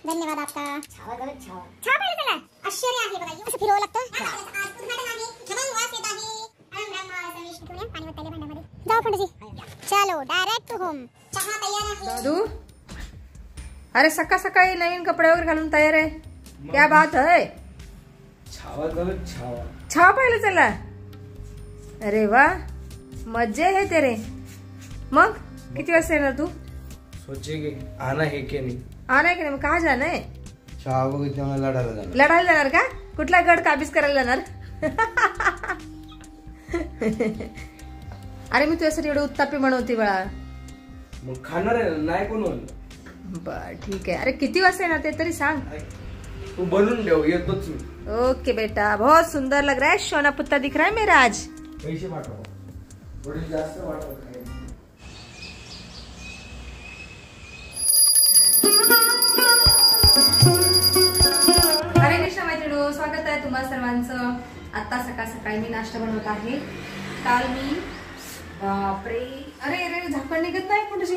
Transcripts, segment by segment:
धन्यवाद आपका। छावा पाहिलं चला आश्चर्य आहे बघा, असं फिरवावं लागतं। जाओ पंडित जी, चलो डायरेक्ट टू होम। चहा तयार आहे। दादू अरे सकाळ सकाळी नवीन कपडे वगैरे घालून तयार आहे, क्या बात है? छावा पाहिलं चला, अरे वा मजे है तेरे। मग किती वाजता येणार तू? सोचेंगे आना है की नहीं, आना है की नाही? कहा जाना है? चहा बघितल्या मला लढायला जाणार का? कुठला गड काबीज करायला जाणार? अरे मी तुझ्यासाठी एवढे उत्तापे बनवते बाळा। मग खाणार आहे नाही कोण? बर ठीक आहे। अरे किती वाजता येणार ते तरी सांग। तू बनवून ठेव, येतोच मी। ओके बेटा, बहुत सुंदर लग रहा है, सोना पुत्ता दिख रहा है मेरा आज। पैसे पाठव, थोडी जास्त पाठव। हरे कृष्ण मैत्रिणो, स्वागत आहे तुम्हा सर्वांचं। आता सकाळ सकाळी मी नाश्ता बनवत आहे। काल मी बापरे, अरे अरे झाकण निघत नाही कुठेशी,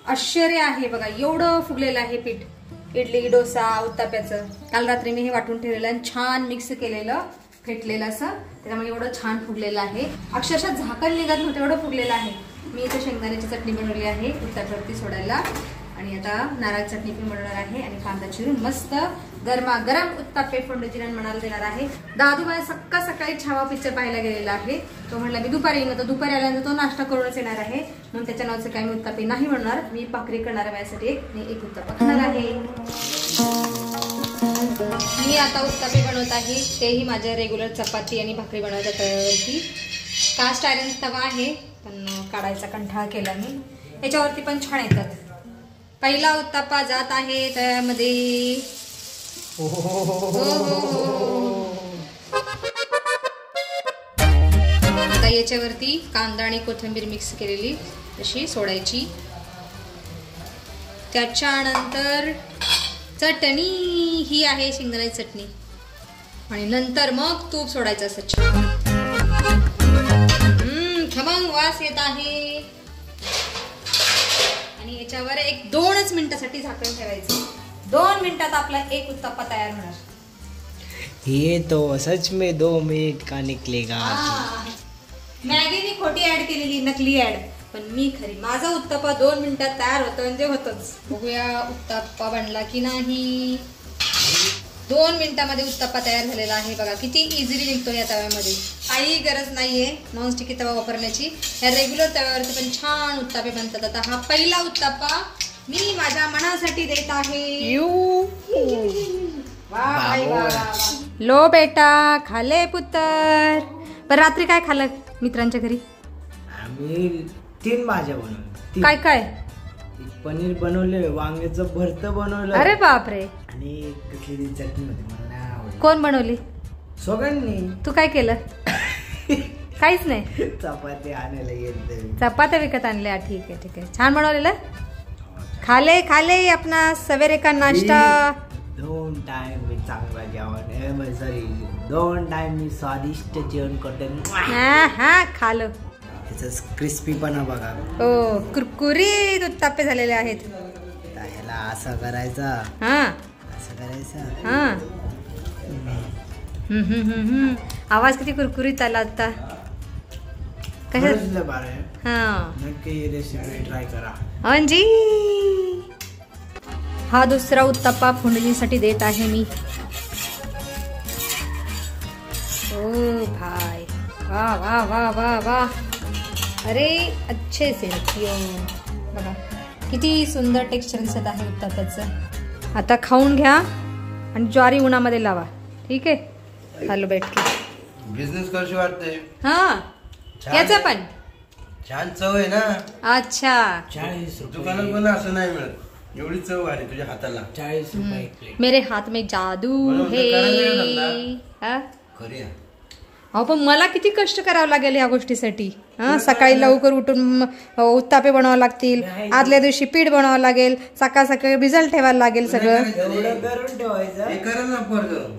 आश्चर्य आहे बघा, एवढं फुगलेलं आहे पीठ इडली डोसा उत्ताप्याचं। काल रात्री मी हे वाटून ठेवलेलं आणि छान मिक्स केलेलं फेटलेलं असं, त्याच्यामुळे एवढं छान फुगलेलं आहे, अक्षरशः झाकण निघत नव्हतं एवढं फुगलेलं आहे। मी इथे शेंगदाण्याची चटणी बनवली आहे उत्ताप्यावरती सोडायला, आणि आता नारळ चटणी पण बनवणार आहे, आणि कांदा चिरून मस्त गरमागरम उत्तापे फोंडजीरान म्हणायला देणार आहे। दादू माझ्या सकाळ सकाळी छावा पिक्चर पाहायला गेलेला आहे, तो म्हणला मी दुपारी येईन, तर दुपारी आल्यानंतर तो नाश्ता करूनच येणार आहे, म्हणून त्याच्या नावाचं काही मी उत्तापे नाही बनणार। मी भाकरी करणार माझ्यासाठी एक उत्तापा खाणार आहे। मी आता उत्तापे बनवत आहे, तेही माझ्या रेग्युलर चपाती आणि भाकरी बनवायच्या तव्यावरती। कास्ट आयरन तवा आहे, पण काढायचा कंटाळा केला मी। याच्यावरती पण छान येतात। पहिला उत्तापा जात आहे तव्यामध्ये। आता याच्यावरती कांदा आणि कोथिंबीर मिक्स केलेली अशी सोडायची, त्याच्यानंतर चटणी ही आहे शेंगदाण्याची चटणी, आणि नंतर मग तूप सोडायचं असं छान। खमंग वास येत आहे, आणि याच्यावर 1-2 मिनिटासाठी झाकण ठेवायचं। 2 मिनिटात आपला एक उत्तप्पा तयार होणार। ये तो सच में 2 मिनट का निकलेगा। मॅगीने खोटी ऍड केलेली, नकली ऍड, पण मी खरी। माझा उत्तप्पा 2 मिनिटात तयार होतो म्हणजे होतच। बघूया उत्तप्पा बनला की नाही। 2 मिनिटामध्ये उत्तप्पा तयार झालेला आहे बघा, किती इझिली निघतो या तव्यामध्ये, काही गरज नाहीये नॉनस्टिकी तवा वापरण्याची। या रेग्युलर तव्यावरती पण छान उत्तापे बनतात। आता हा पहिला उत्तप्पा मी माझ्या मनासाठी देत आहे। लो बेटा, खाले पुत्र। पण रात्री काय खाल्लं मित्रांच्या घरी? आम्ही 3 भाज्या बनवल्या। काय काय? पनीर बनवले, वांग्याचं भरतं बनवलं, अरे बापरे, आणि कसली चटणी होती मला नाही आवडली। कोण बनवली? सोगंनी। तू काय केलं? काहीच नाही, चपाती आणायला गेले, चपात्या विकत आणल्या। ठीक आहे, छान बनवलेलं। खाले खाले अपना सवेरे का नाश्ता। 2 टाइम मी चांगला जेवण, सॉरी 2 टाइम मी स्वादिष्ट जेवण करतो। हा खालो, त्याचा क्रिस्पीपणा बघा, ओ कुरकुरीत उत्तापे झालेले आहेत। ह्याला असं करायचा, हा असं करायचं, हा आवाज किती कुरकुरीत आला आता। कशाला बारे? हा नक्की रेसिपी ट्राय करा। अंजी, हा दुसरा उत्तप्पा फोडणीसाठी देत आहे मी। ओ भाई, वाह वाह वाह वाह वाह, अरे अच्छे से बघा किती सुंदर टेक्स्चर दिसत आहे उत्तप्प्याचं। आता खाऊन घ्या आणि ज्वारी उन्हामध्ये लावा, ठीक आहे? हॅलो बैठ के बिझनेस कशी वाटते? हा, याचा पण छान चव आहे ना। अच्छा, 40 दुकानात पण असं नाही मिळत, एवढी चव आहे तुझ्या हाताला। 40 रुपये एक प्लेट। मेरे हाथ में जादू है। खरी आहे। अहो पण मला किती कष्ट करावं लागेल या गोष्टीसाठी। हा, सकाळी लवकर उठून उत्तापे बनावं लागतील, आदल्या दिवशी पीठ बनावं लागेल, सकाळ सकाळी भिजल ठेवायला लागेल सगळं। एवढं करून ठेवायचं, हे करा ना पोरगं।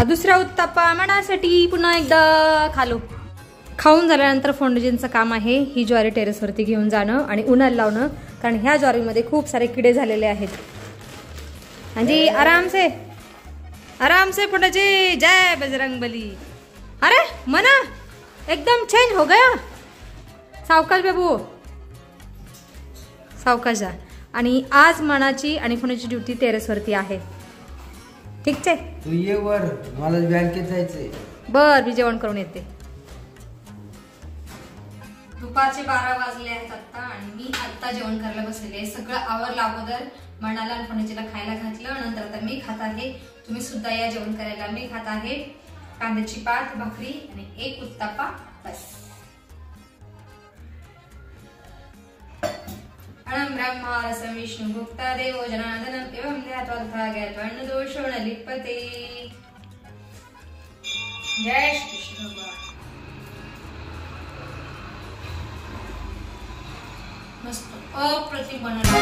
दुसरा उत्तप्पा मनासाठी पुन्हा एकदा खालो। खाऊन झाल्यानंतर फोंडजींचं काम आहे ही ज्वारी टेरेसवरती घेऊन जाणं आणि उन्हाळा लावणं, कारण ह्या ज्वारीमध्ये खूप सारे किडे झालेले आहेत. आणि आराम से फोंडजी, जय बजरंगबली. अरे मना एकदम चेंज हो गया. सावकाश बाबू, सावकाश जा. आणि आज मनाची आणि फोंडजीची ड्युटी टेरेसवरती आहे. ठीक आहे, तू ये वर, मला बँकेत जायचंय. बर, मी जेवण करून येते. दुपारचे 12 वाजले आहेत आता आणि मी आता जेवण करायला बसलेले. सगळं आवरलं अगोदर, मनाला आणि फोंडजीला खायला घातलं. नंतर आता मी खात आहे. तुम्ही सुद्धा या जेवण करायला. मी खात आहे कांद्याची पात, भाकरी आणि एक उत्तापा, बस. अणं ब्रह्मा रसं विष्णु भुक्ता देवो जनार्दनम् एवं ध्यात्वा ज्ञात्वा दोषो न लिप्यते. जय श्री कृष्ण भगवान. मस्त अप्रतिम बनवलं.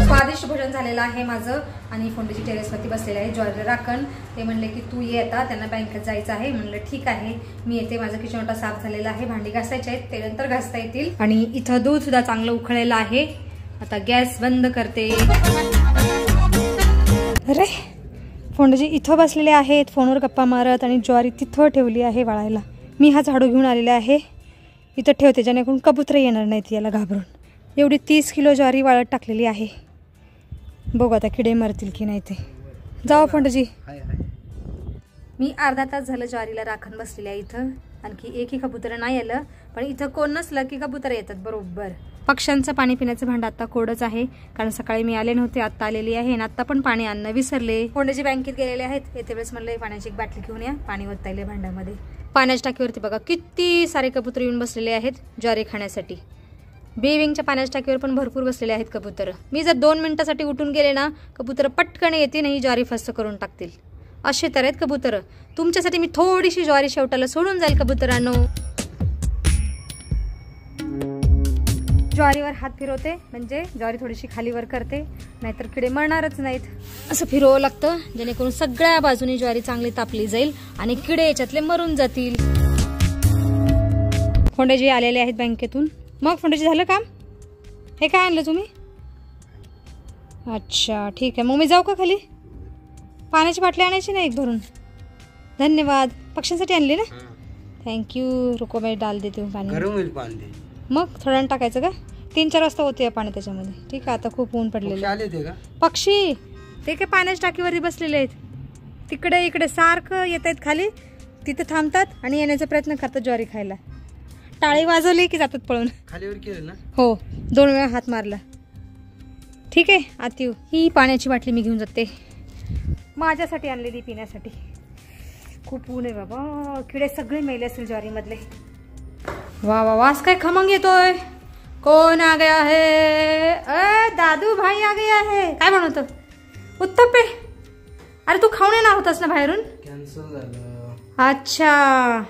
स्वादिष्ट भोजन झालेलं आहे माझं आणि फोंडजी टेरेसवरती बसलेले आहे. ज्वारी राखण ते म्हणले की तू ये आता, त्यांना बँकेत जायचं आहे. म्हणलं ठीक आहे, मी येते. माझं किचन ओटा साफ झालेला आहे, भांडी घासायचे आहेत, ते नंतर घासता येतील. आणि इथं दूध सुद्धा चांगलं उकळलेलं आहे. आता गॅस बंद करते. अरे फोंडजी इथं बसलेले आहेत फोनवर गप्पा मारत आणि ज्वारी तिथं ठेवली आहे वाळायला. मी हा झाडू घेऊन आलेला आहे, इथं ठेवते जेणेकरून कबुतरं येणार नाहीत याला घाबरून. एवढी 30 किलो ज्वारी वाळत टाकलेली आहे. बघू आता किडे मरतील की नाही ते. जाऊ फोंडजी. मी अर्धा तास झालं ज्वारीला राखण बसलेली आहे इथं. आणखी एकही कबुतर नाही आलं, पण इथं कोण नसलं की कबुतर येतात बरोबर. पक्ष्यांचं पाणी पिण्याचं भांडं आता कोरडच आहे, कारण सकाळी मी आले नव्हते, आता आलेली आहे आणि आता पण पाणी आणणं विसरले. फोंडजी बँकेत गेलेले आहेत, येते वेळेस म्हणलं पाण्याची एक बाटली घेऊन या, पाणी ओतता येईल भांड्यामध्ये. पाण्याच्या टाकीवरती बघा किती सारे कबूतर येऊन बसलेले आहेत ज्वारी खाण्यासाठी. बेविंगच्या पाण्याच्या टाकीवर पण भरपूर बसलेले आहेत कबूतर. मी जर 2 मिनिटासाठी उठून गेले ना, कबूतर पटकन येते नाही ज्वारी फस्त करून टाकतील. असे तर आहेत कबूतर. तुमच्यासाठी मी थोडीशी ज्वारी शेवटाला सोडून जाईल कबुतरांनो. ज्वारीवर हात फिरवते म्हणजे ज्वारी थोडीशी खालीवर करते, नाहीतर किडे मरणारच नाहीत. असं फिरवावं लागतं जेणेकरून सगळ्या बाजूनी ज्वारी चांगली तापली जाईल आणि किडे याच्यातले मरून जातील. फोंडजी आलेले आहेत बँकेतून. मग फोंडजी झालं काम? हे काय आणलं तुम्ही? अच्छा ठीक आहे, मग मी जाऊ का खाली? पाण्याची बाटली आणायची ना एक भरून. धन्यवाद. पक्ष्यांसाठी आणली ना? थँक्यू. रुको मैं डाल देते हूँ पाणी. गरम होईल पाणी. मग थोड्या टाकायचं का? 3-4 वाजता होते पाणी त्याच्यामध्ये. ठीक आहे, आता खूप ऊन पडलेले आले ते का पक्षी. ते काय पाण्याच्या टाकीवरती बसलेले आहेत, तिकडे इकडे सारखं येत आहेत खाली, तिथे थांबतात आणि येण्याचा प्रयत्न करतात ज्वारी खायला. टाळी वाजवली की जातात पळून. खालीवर केलं ना? हो, 2 वेळा हात मारला. ठीक आहे, आत येऊ. ही पाण्याची बाटली मी घेऊन जाते, माझ्यासाठी आणलेली पिण्यासाठी. खूप ऊन आहे बाबा, किडे सगळे मेले असेल ज्वारीमधले. वा वा, वास काय खमंग येतोय. कौन आ गया है? दादू भाई आ गया है. काय बनवतो? उत्तप्पे. अरे तू खाऊन येणार होतास ना बाहेरून? कॅन्सल झालं. अच्छा,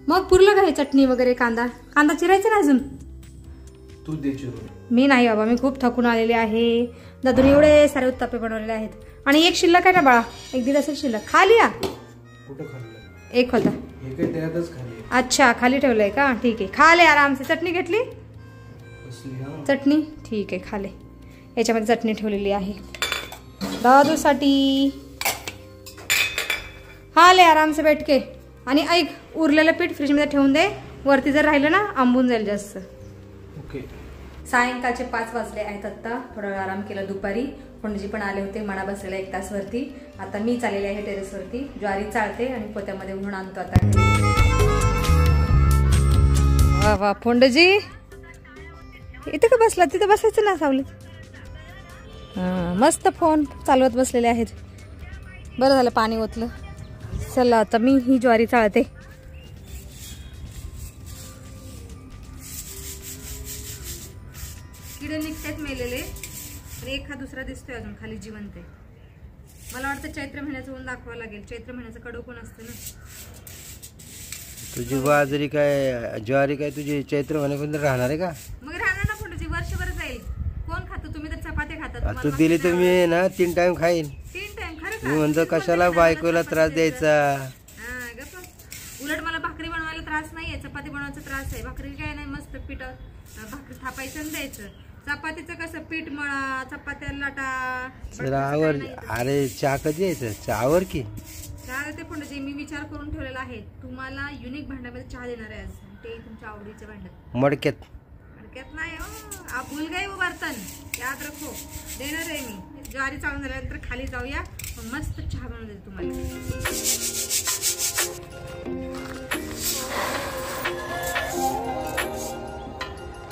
मग पुरलं का हे चटणी वगैरे? कांदा चिरायचा ना अजून? तू दे चिरून. मी नाही बाबा, मी खूप थकून आलेले आहे. दादूने एवढे सारे उत्तप्पे बनवलेले आहेत आणि एक शिल्लक आहे ना बाळा, एक दिवस असेल शिल्लक. खाली या. कुठं खाल्लं? एक होता. हे काय त्यातच खाली. अच्छा, खाली ठेवलंय का? ठीक आहे, खा ले आराम से. चटणी घेतली? चटणी ठीक आहे, खाले. याच्यामध्ये चटणी ठेवलेली आहे दादूसाठी. हा ले आराम से बैठ के. आणि ऐक, उरलेलं पीठ फ्रीजमध्ये ठेवून दे, वरती जर राहिलं ना आंबून जाईल जास्त. ओके. सायंकाळचे 5 वाजले आहेत आत्ता. थोडा वेळ आराम केला दुपारी. फोंडजी पण आले होते, मना बसलेला 1 तास वरती. आता मी चाललेले आहे टेरेसवरती, ज्वारी चाळते आणि पोत्यामध्ये उघडून आणतो आता. वा वा फोंडजी, इथं का बसला? तिथं बसायचं ना सावलीत. हां, मस्त फोन चालवत बसलेले आहेत. बरं झालं पाणी ओतलं. चला आता मी ही ज्वारी चाळते. किडे निघतात मेलेले आणि एखाद दुसरा दिसतोय अजून खाली जिवंत आहे. मला वाटतं चैत्र महिन्याचं ऊन दाखवावं लागेल. चैत्र महिन्याचं कडक ऊन असतं ना. तुझी बाजरी काय ज्वारी काय तुझी चैत्र महिन्यापर्यंत राहणार आहे का? मग राहणार ना फोंडजी, वर्षभर जाईल. कोण खातं? तुम्ही तर चपात्या खातात. तू दिली तर मी ना 3 टाइम खाईन. 3 टाइम? खरंच मी म्हणतो कशाला बायकोला त्रास द्यायचा. हा, गप्प. उलट मला भाकरी बनवायला त्रास नाहीये, चपाती बनवायचा त्रास आहे. भाकरी काय नाही, मस्त पीठ भाकरी थापायचं आणि द्यायचं. चपातीचं कसं पीठ मळा, चपात्या लाटा. आवर. अरे चहा कधी यायचं, चहावर की चहा ते पण जे मी विचार करून ठेवलेला आहे, तुम्हाला युनिक भांड्यामध्ये चहा देणार आहे आज. ते तुमच्या आवडीच्या भांड्यात, मडक्यात. मडक्यात नाही हो, आप भूल गए वो बर्तन, याद रखो. देणार आहे मी. ज्वारी चालून झाल्यानंतर खाली जाऊया, मस्त चहा बनवून देते तुम्हाला.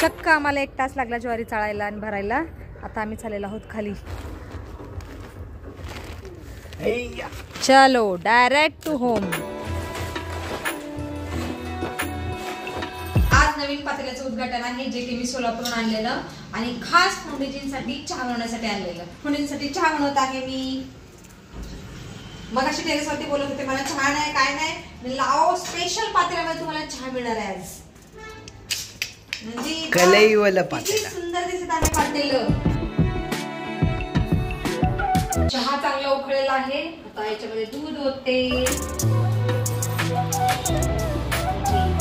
चक्क आम्हाला 1 तास लागला ज्वारी चाळायला आणि भरायला. आता आम्ही चाललेलो आहोत खाली. चलो डायरेक्ट टू होम. आज नवीन पातेल्याचं उद्घाटन आहे, जे की मी सोलापूरहून आणलेलं आणि खास फाउंडेशनसाठी चहा बनवण्यासाठी आणलेलं. फाउंडेशनसाठी चहा बनवत आहे मी. मग अशी टेरेसवरती बोलत होते मला चहा नाही काय नाही, मी लाव स्पेशल पातेल्यामध्ये तुम्हाला चहा मिळणार आहे आज. म्हणजे कलईवाला पातेला. सुंदर दिसत आहे पातेलं. चहा चांगला उकळलेला आहे. आता याच्यामध्ये दूध ओतते.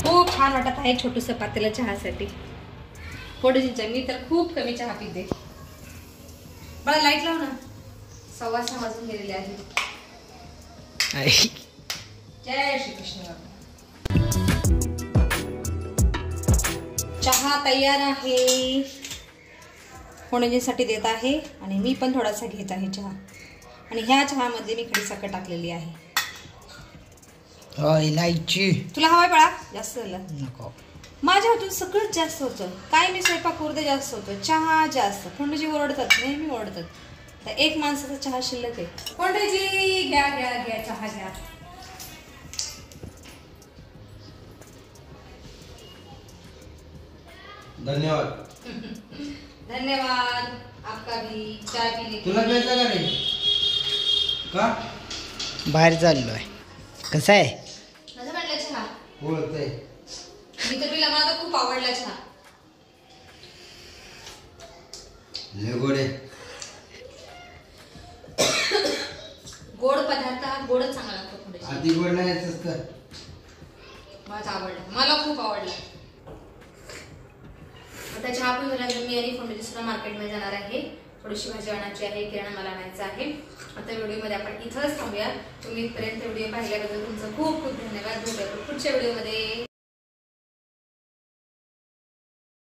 खूप छान वाटत आहे छोटूस पातेलं चहासाठी. फोडजींच्या मी तर खूप कमी चहा पिते. मला लाईट लाव ना. 6:15 वाजून गेलेले आहेत. जय श्री कृष्ण. चहा तयार आहे. फोडणीसाठी देत आहे आणि मी पण थोडासा घेत आहे चहा. आणि ह्या चहामध्ये मी खडीसाखर टाकलेली आहे. इलायची. तुला हवाय बाळा? जास्त झालं नको. माझ्या हातून सगळंच जास्त होतं. काय मी स्वयंपाक करू दे जास्त होतं. चहा जास्त. फोडणीजी ओरडतात, नेहमी ओरडतात. तर एक माणसाचा चहा शिल्लक आहे. फोडणीजी घ्या घ्या घ्या चहा घ्या. धन्यवाद. धन्यवाद आपका भी. चाय पीने तुला प्यायचा का रे? का बाहेर चाललोय. कसं आहे? माझं म्हणलं चहा ओळखतंय. मी तर पिला. मला तर खूप आवडला चहा. लय गोड आहे. गोड पदार्थ हा गोडच चांगला लागतो. थोडेसे आधी गोड नाही यायचंच कर. मला आवडला. मला खूप आवडला. आता चहा पण झाला. मी आणि फोंडे दुसरा मार्केटमध्ये जाणार आहे. थोडीशी भाजी आणायची आहे. किराणा मला आणायचा आहे. आता व्हिडिओमध्ये आपण इथंच थांबूया. तुम्ही इथपर्यंत व्हिडिओ पाहिल्याबद्दल तुमचं खूप खूप धन्यवाद. भेटूया पुढच्या व्हिडिओमध्ये.